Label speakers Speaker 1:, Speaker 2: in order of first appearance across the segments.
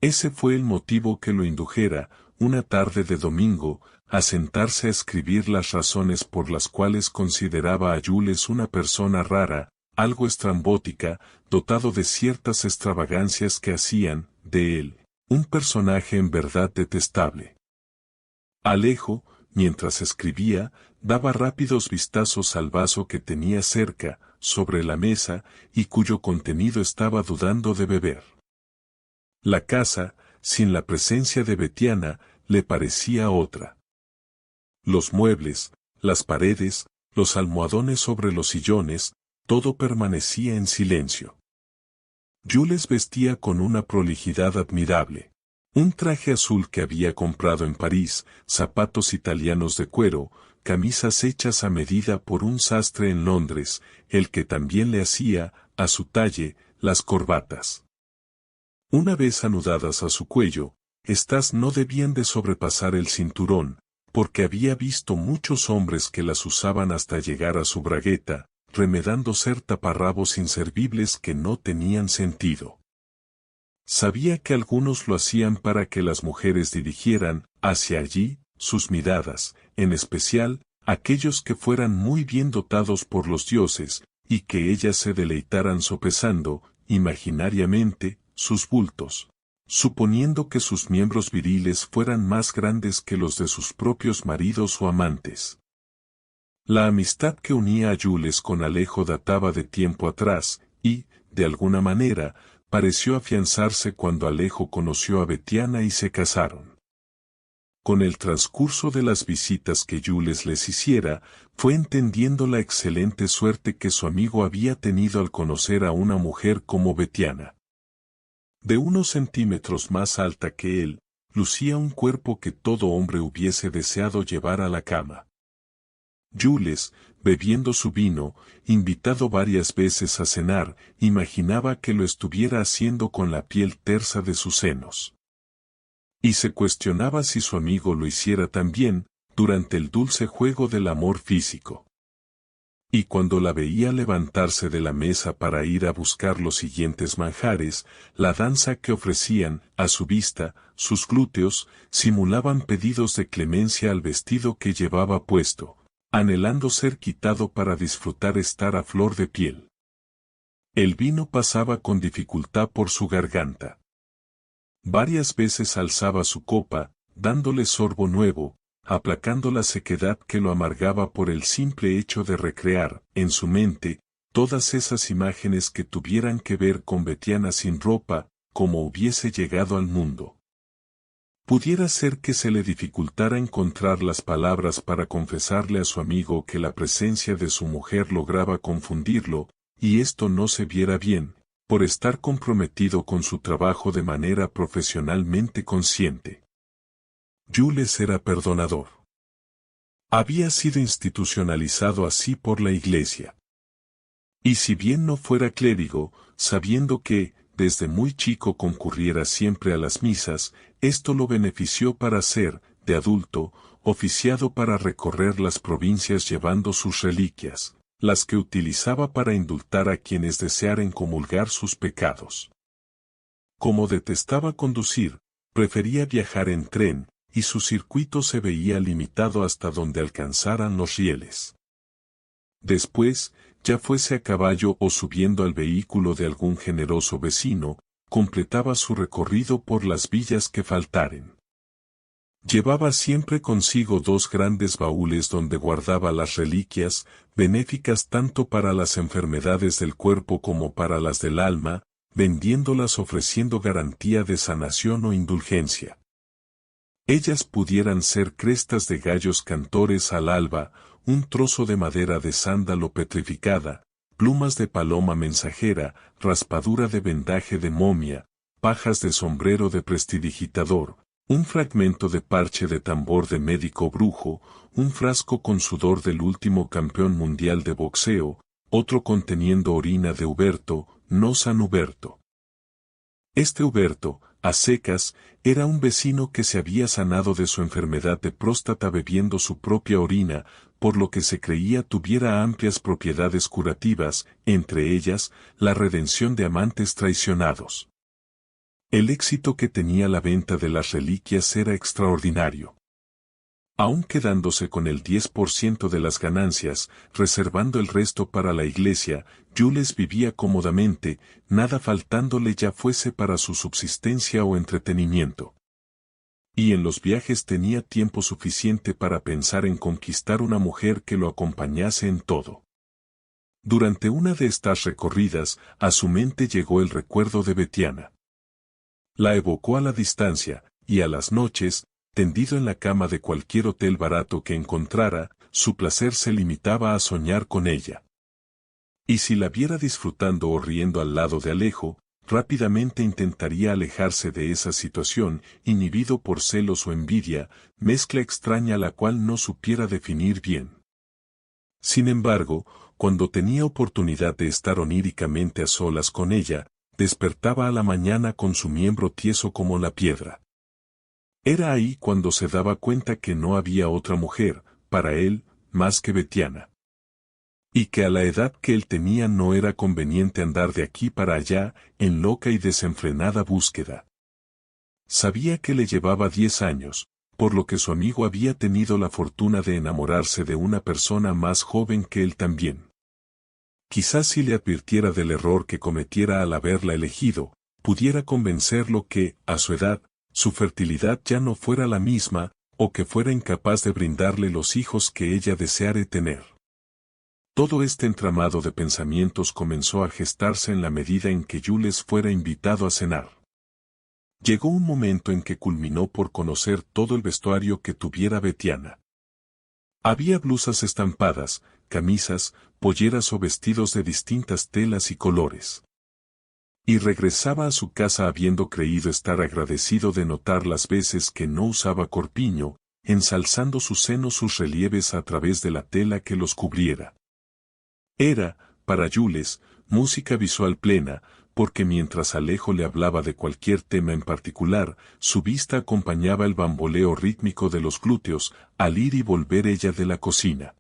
Speaker 1: Ese fue el motivo que lo indujera, una tarde de domingo, a sentarse a escribir las razones por las cuales consideraba a Jules una persona rara, algo estrambótica, dotado de ciertas extravagancias que hacían, de él, un personaje en verdad detestable. Alejo, mientras escribía, daba rápidos vistazos al vaso que tenía cerca, sobre la mesa, y cuyo contenido estaba dudando de beber. La casa, sin la presencia de Betiana, le parecía otra. Los muebles, las paredes, los almohadones sobre los sillones, todo permanecía en silencio. Jules vestía con una prolijidad admirable. Un traje azul que había comprado en París, zapatos italianos de cuero, camisas hechas a medida por un sastre en Londres, el que también le hacía, a su talle, las corbatas. Una vez anudadas a su cuello, estas no debían de sobrepasar el cinturón, porque había visto muchos hombres que las usaban hasta llegar a su bragueta, remedando ser taparrabos inservibles que no tenían sentido. Sabía que algunos lo hacían para que las mujeres dirigieran, hacia allí, sus miradas, en especial, aquellos que fueran muy bien dotados por los dioses, y que ellas se deleitaran sopesando, imaginariamente, sus bultos, suponiendo que sus miembros viriles fueran más grandes que los de sus propios maridos o amantes. La amistad que unía a Jules con Alejo databa de tiempo atrás, y, de alguna manera, pareció afianzarse cuando Alejo conoció a Betiana y se casaron. Con el transcurso de las visitas que Jules les hiciera, fue entendiendo la excelente suerte que su amigo había tenido al conocer a una mujer como Betiana. De unos centímetros más alta que él, lucía un cuerpo que todo hombre hubiese deseado llevar a la cama. Jules, bebiendo su vino, invitado varias veces a cenar, imaginaba que lo estuviera haciendo con la piel tersa de sus senos. Y se cuestionaba si su amigo lo hiciera también, durante el dulce juego del amor físico. Y cuando la veía levantarse de la mesa para ir a buscar los siguientes manjares, la danza que ofrecían, a su vista, sus glúteos, simulaban pedidos de clemencia al vestido que llevaba puesto, anhelando ser quitado para disfrutar estar a flor de piel. El vino pasaba con dificultad por su garganta. Varias veces alzaba su copa, dándole sorbo nuevo, aplacando la sequedad que lo amargaba por el simple hecho de recrear, en su mente, todas esas imágenes que tuvieran que ver con Betiana sin ropa, como hubiese llegado al mundo. Pudiera ser que se le dificultara encontrar las palabras para confesarle a su amigo que la presencia de su mujer lograba confundirlo, y esto no se viera bien, por estar comprometido con su trabajo de manera profesionalmente consciente. Jules era perdonador. Había sido institucionalizado así por la Iglesia. Y si bien no fuera clérigo, sabiendo que, desde muy chico concurriera siempre a las misas, esto lo benefició para ser, de adulto, oficiado para recorrer las provincias llevando sus reliquias, las que utilizaba para indultar a quienes desearen comulgar sus pecados. Como detestaba conducir, prefería viajar en tren, y su circuito se veía limitado hasta donde alcanzaran los rieles. Después, ya fuese a caballo o subiendo al vehículo de algún generoso vecino, completaba su recorrido por las villas que faltaren. Llevaba siempre consigo 2 grandes baúles donde guardaba las reliquias, benéficas tanto para las enfermedades del cuerpo como para las del alma, vendiéndolas ofreciendo garantía de sanación o indulgencia. Ellas pudieran ser crestas de gallos cantores al alba, un trozo de madera de sándalo petrificada, plumas de paloma mensajera, raspadura de vendaje de momia, pajas de sombrero de prestidigitador, un fragmento de parche de tambor de médico brujo, un frasco con sudor del último campeón mundial de boxeo, otro conteniendo orina de Huberto, no San Huberto. Este Huberto, a secas, era un vecino que se había sanado de su enfermedad de próstata bebiendo su propia orina, por lo que se creía tuviera amplias propiedades curativas, entre ellas, la redención de amantes traicionados. El éxito que tenía la venta de las reliquias era extraordinario. Aun quedándose con el 10% de las ganancias, reservando el resto para la iglesia, Jules vivía cómodamente, nada faltándole ya fuese para su subsistencia o entretenimiento. Y en los viajes tenía tiempo suficiente para pensar en conquistar una mujer que lo acompañase en todo. Durante una de estas recorridas, a su mente llegó el recuerdo de Betiana. La evocó a la distancia, y a las noches, tendido en la cama de cualquier hotel barato que encontrara, su placer se limitaba a soñar con ella. Y si la viera disfrutando o riendo al lado de Alejo, rápidamente intentaría alejarse de esa situación, inhibido por celos o envidia, mezcla extraña la cual no supiera definir bien. Sin embargo, cuando tenía oportunidad de estar oníricamente a solas con ella, despertaba a la mañana con su miembro tieso como la piedra. Era ahí cuando se daba cuenta que no había otra mujer, para él, más que Betiana. Y que a la edad que él tenía no era conveniente andar de aquí para allá, en loca y desenfrenada búsqueda. Sabía que le llevaba 10 años, por lo que su amigo había tenido la fortuna de enamorarse de una persona más joven que él también. Quizás si le advirtiera del error que cometiera al haberla elegido, pudiera convencerlo que, a su edad, su fertilidad ya no fuera la misma, o que fuera incapaz de brindarle los hijos que ella deseare tener. Todo este entramado de pensamientos comenzó a gestarse en la medida en que Jules fuera invitado a cenar. Llegó un momento en que culminó por conocer todo el vestuario que tuviera Betiana. Había blusas estampadas, camisas, polleras o vestidos de distintas telas y colores. Y regresaba a su casa habiendo creído estar agradecido de notar las veces que no usaba corpiño, ensalzando sus senos sus relieves a través de la tela que los cubriera. Era, para Jules, música visual plena, porque mientras Alejo le hablaba de cualquier tema en particular, su vista acompañaba el bamboleo rítmico de los glúteos, al ir y volver ella de la cocina.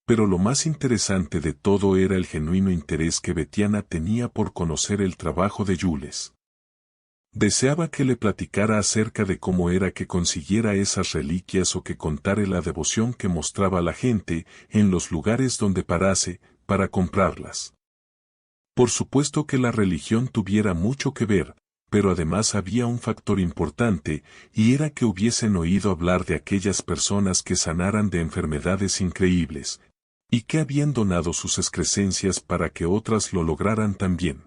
Speaker 1: Pero lo más interesante de todo era el genuino interés que Betiana tenía por conocer el trabajo de Jules. Deseaba que le platicara acerca de cómo era que consiguiera esas reliquias o que contara la devoción que mostraba la gente en los lugares donde parase, para comprarlas. Por supuesto que la religión tuviera mucho que ver, pero además había un factor importante, y era que hubiesen oído hablar de aquellas personas que sanaran de enfermedades increíbles, y que habían donado sus excrescencias para que otras lo lograran también.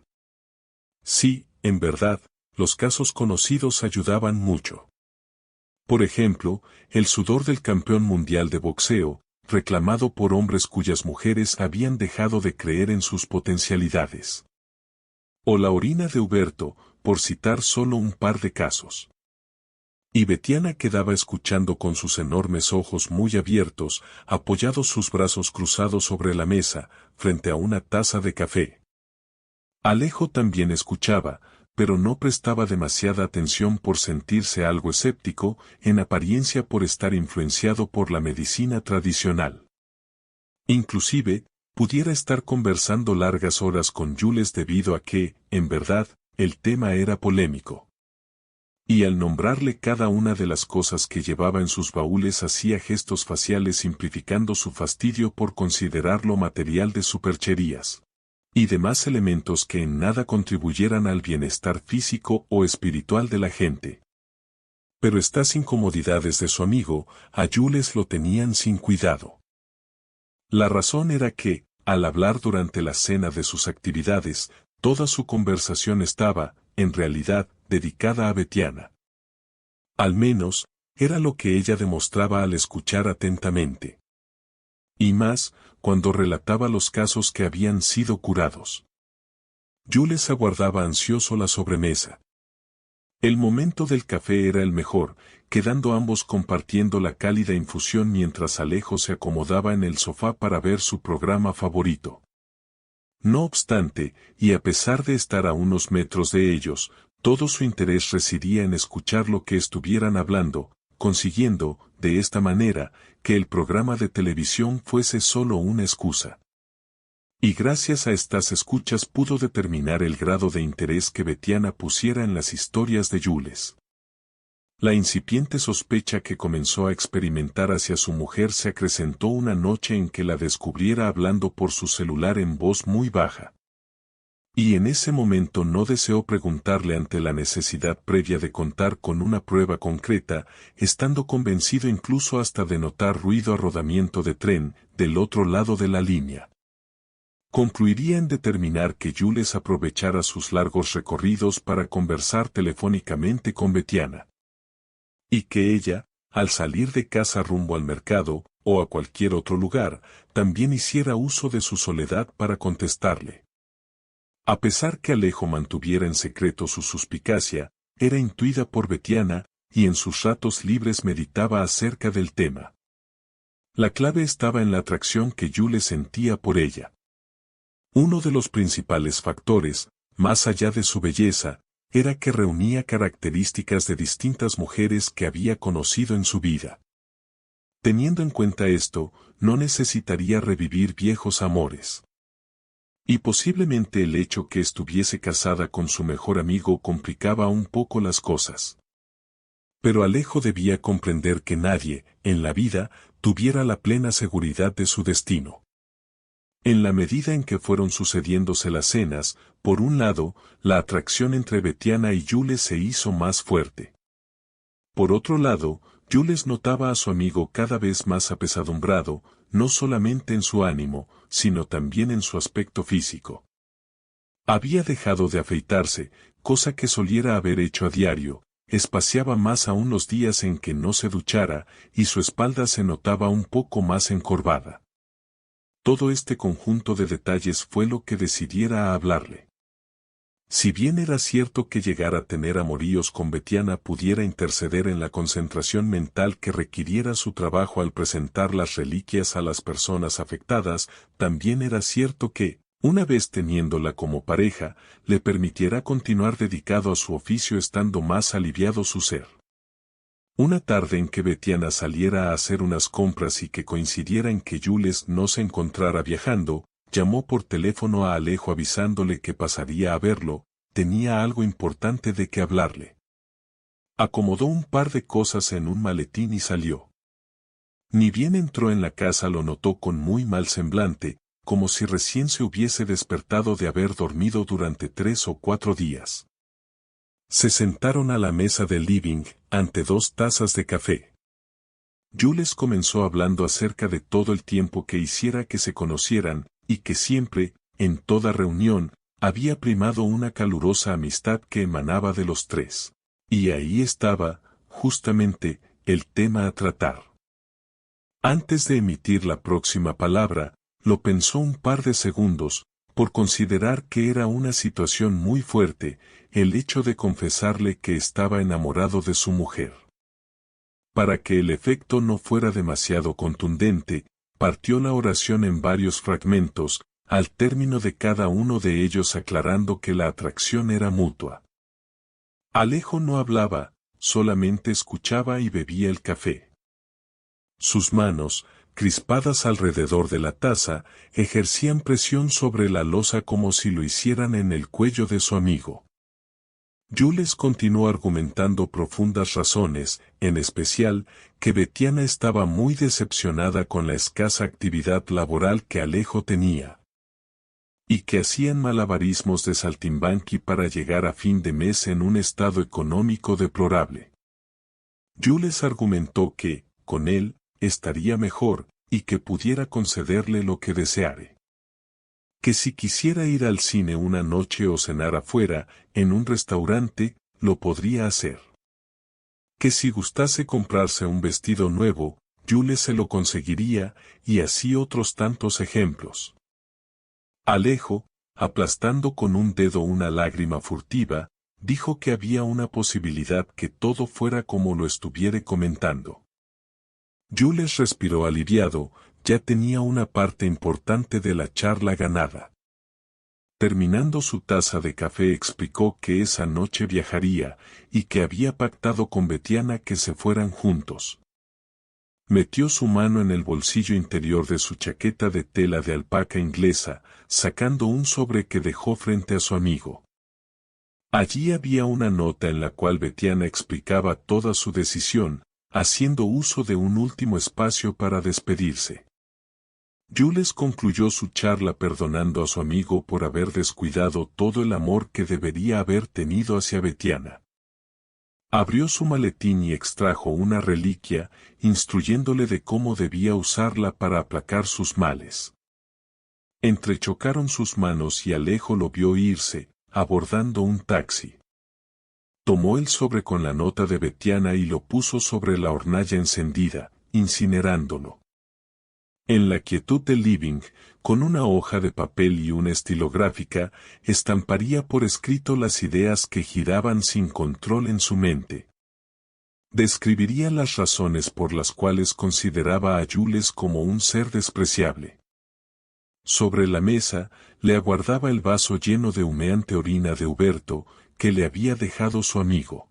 Speaker 1: Sí, en verdad, los casos conocidos ayudaban mucho. Por ejemplo, el sudor del campeón mundial de boxeo, reclamado por hombres cuyas mujeres habían dejado de creer en sus potencialidades. O la orina de Huberto, por citar solo un par de casos. Y Betiana quedaba escuchando con sus enormes ojos muy abiertos, apoyados sus brazos cruzados sobre la mesa, frente a una taza de café. Alejo también escuchaba, pero no prestaba demasiada atención por sentirse algo escéptico, en apariencia por estar influenciado por la medicina tradicional. Inclusive, pudiera estar conversando largas horas con Jules debido a que, en verdad, el tema era polémico. Y al nombrarle cada una de las cosas que llevaba en sus baúles hacía gestos faciales simplificando su fastidio por considerarlo material de supercherías. Y demás elementos que en nada contribuyeran al bienestar físico o espiritual de la gente. Pero estas incomodidades de su amigo, a Jules lo tenían sin cuidado. La razón era que, al hablar durante la cena de sus actividades, toda su conversación estaba, en realidad, dedicada a Betiana. Al menos, era lo que ella demostraba al escuchar atentamente. Y más, cuando relataba los casos que habían sido curados. Jules aguardaba ansioso la sobremesa. El momento del café era el mejor, quedando ambos compartiendo la cálida infusión mientras Alejo se acomodaba en el sofá para ver su programa favorito. No obstante, y a pesar de estar a unos metros de ellos, todo su interés residía en escuchar lo que estuvieran hablando, consiguiendo, de esta manera, que el programa de televisión fuese solo una excusa. Y gracias a estas escuchas pudo determinar el grado de interés que Betiana pusiera en las historias de Jules. La incipiente sospecha que comenzó a experimentar hacia su mujer se acrecentó una noche en que la descubriera hablando por su celular en voz muy baja. Y en ese momento no deseó preguntarle ante la necesidad previa de contar con una prueba concreta, estando convencido incluso hasta de notar ruido a rodamiento de tren, del otro lado de la línea. Concluiría en determinar que Jules aprovechara sus largos recorridos para conversar telefónicamente con Betiana. Y que ella, al salir de casa rumbo al mercado, o a cualquier otro lugar, también hiciera uso de su soledad para contestarle. A pesar que Alejo mantuviera en secreto su suspicacia, era intuida por Betiana, y en sus ratos libres meditaba acerca del tema. La clave estaba en la atracción que Jules sentía por ella. Uno de los principales factores, más allá de su belleza, era que reunía características de distintas mujeres que había conocido en su vida. Teniendo en cuenta esto, no necesitaría revivir viejos amores. Y posiblemente el hecho que estuviese casada con su mejor amigo complicaba un poco las cosas. Pero Alejo debía comprender que nadie, en la vida, tuviera la plena seguridad de su destino. En la medida en que fueron sucediéndose las cenas, por un lado, la atracción entre Betiana y Jules se hizo más fuerte. Por otro lado, Jules notaba a su amigo cada vez más apesadumbrado, no solamente en su ánimo, sino también en su aspecto físico. Había dejado de afeitarse, cosa que soliera haber hecho a diario, espaciaba más aún los días en que no se duchara, y su espalda se notaba un poco más encorvada. Todo este conjunto de detalles fue lo que decidiera a hablarle. Si bien era cierto que llegar a tener amoríos con Betiana pudiera interceder en la concentración mental que requiriera su trabajo al presentar las reliquias a las personas afectadas, también era cierto que, una vez teniéndola como pareja, le permitiera continuar dedicado a su oficio estando más aliviado su ser. Una tarde en que Betiana saliera a hacer unas compras y que coincidiera en que Jules no se encontrara viajando, llamó por teléfono a Alejo avisándole que pasaría a verlo, tenía algo importante de que hablarle. Acomodó un par de cosas en un maletín y salió. Ni bien entró en la casa lo notó con muy mal semblante, como si recién se hubiese despertado de haber dormido durante 3 o 4 días. Se sentaron a la mesa del living, ante 2 tazas de café. Jules comenzó hablando acerca de todo el tiempo que hiciera que se conocieran, y que siempre, en toda reunión, había primado una calurosa amistad que emanaba de los tres. Y ahí estaba, justamente, el tema a tratar. Antes de emitir la próxima palabra, lo pensó un par de segundos, por considerar que era una situación muy fuerte, el hecho de confesarle que estaba enamorado de su mujer. Para que el efecto no fuera demasiado contundente, partió la oración en varios fragmentos, al término de cada uno de ellos aclarando que la atracción era mutua. Alejo no hablaba, solamente escuchaba y bebía el café. Sus manos, crispadas alrededor de la taza, ejercían presión sobre la loza como si lo hicieran en el cuello de su amigo. Jules continuó argumentando profundas razones, en especial, que Betiana estaba muy decepcionada con la escasa actividad laboral que Alejo tenía. Y que hacían malabarismos de saltimbanqui para llegar a fin de mes en un estado económico deplorable. Jules argumentó que, con él, estaría mejor, y que pudiera concederle lo que deseare. Que si quisiera ir al cine una noche o cenar afuera, en un restaurante, lo podría hacer. Que si gustase comprarse un vestido nuevo, Jules se lo conseguiría, y así otros tantos ejemplos. Alejo, aplastando con un dedo una lágrima furtiva, dijo que había una posibilidad que todo fuera como lo estuviere comentando. Jules respiró aliviado, ya tenía una parte importante de la charla ganada. Terminando su taza de café explicó que esa noche viajaría, y que había pactado con Betiana que se fueran juntos. Metió su mano en el bolsillo interior de su chaqueta de tela de alpaca inglesa, sacando un sobre que dejó frente a su amigo. Allí había una nota en la cual Betiana explicaba toda su decisión, haciendo uso de un último espacio para despedirse. Jules concluyó su charla perdonando a su amigo por haber descuidado todo el amor que debería haber tenido hacia Betiana. Abrió su maletín y extrajo una reliquia, instruyéndole de cómo debía usarla para aplacar sus males. Entrechocaron sus manos y Alejo lo vio irse, abordando un taxi. Tomó el sobre con la nota de Betiana y lo puso sobre la hornalla encendida, incinerándolo. En la quietud del living, con una hoja de papel y una estilográfica, estamparía por escrito las ideas que giraban sin control en su mente. Describiría las razones por las cuales consideraba a Jules como un ser despreciable. Sobre la mesa, le aguardaba el vaso lleno de humeante orina de Huberto, que le había dejado su amigo.